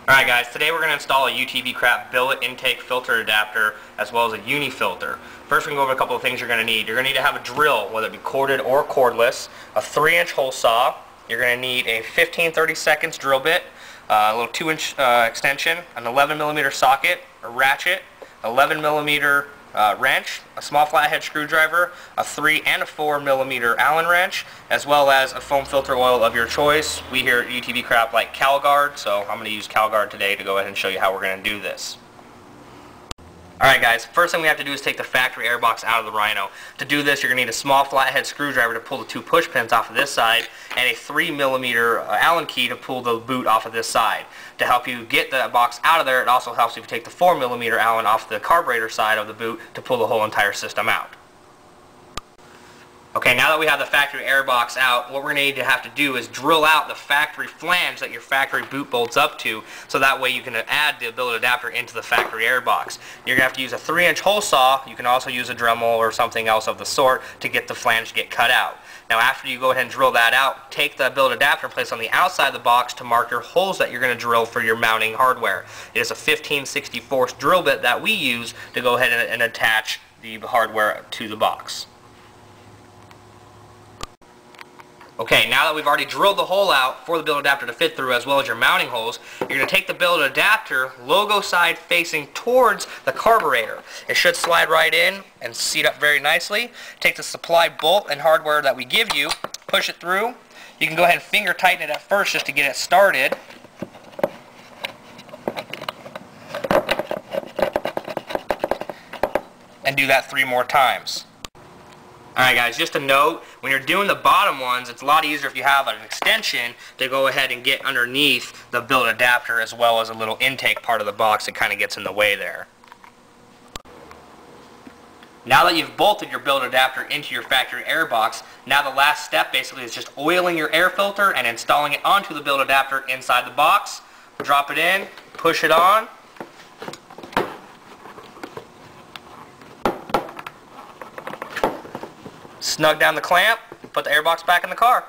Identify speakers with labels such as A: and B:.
A: Alright guys, today we're going to install a UTV Crap billet intake filter adapter as well as a uni filter. First we can go over a couple of things you're going to need. You're going to need to have a drill, whether it be corded or cordless, a 3-inch hole saw, you're going to need a 15-30 seconds drill bit, a little 2-inch extension, an 11mm socket, a ratchet, 11mm wrench, a small flathead screwdriver, a 3 and a 4mm Allen wrench, as well as a foam filter oil of your choice. We here at UTV Crap like KAL-GARD, so I'm going to use KAL-GARD today to go ahead and show you how we're going to do this. Alright guys, first thing we have to do is take the factory airbox out of the Rhino. To do this, you're going to need a small flathead screwdriver to pull the 2 push pins off of this side, and a 3mm Allen key to pull the boot off of this side. To help you get the box out of there, it also helps if you take the 4mm Allen off the carburetor side of the boot to pull the whole entire system out. Okay, now that we have the factory airbox out, what we're going to have to do is drill out the factory flange that your factory boot bolts up to, so that way you can add the billet adapter into the factory airbox. You're going to have to use a 3-inch hole saw. You can also use a Dremel or something else of the sort to get the flange to get cut out. Now after you go ahead and drill that out, take the billet adapter and place it on the outside of the box to mark your holes that you're going to drill for your mounting hardware. It is a 15/64 drill bit that we use to go ahead and attach the hardware to the box. Okay, now that we've already drilled the hole out for the billet adapter to fit through as well as your mounting holes, you're going to take the billet adapter logo side facing towards the carburetor. It should slide right in and seat up very nicely. Take the supply bolt and hardware that we give you, push it through. You can go ahead and finger tighten it at first just to get it started. And do that 3 more times. Alright guys, just a note, when you're doing the bottom ones, it's a lot easier if you have an extension to go ahead and get underneath the billet adapter as well as a little intake part of the box that kind of gets in the way there. Now that you've bolted your billet adapter into your factory airbox, now the last step basically is just oiling your air filter and installing it onto the billet adapter inside the box. Drop it in, push it on. Snug down the clamp, put the airbox back in the car.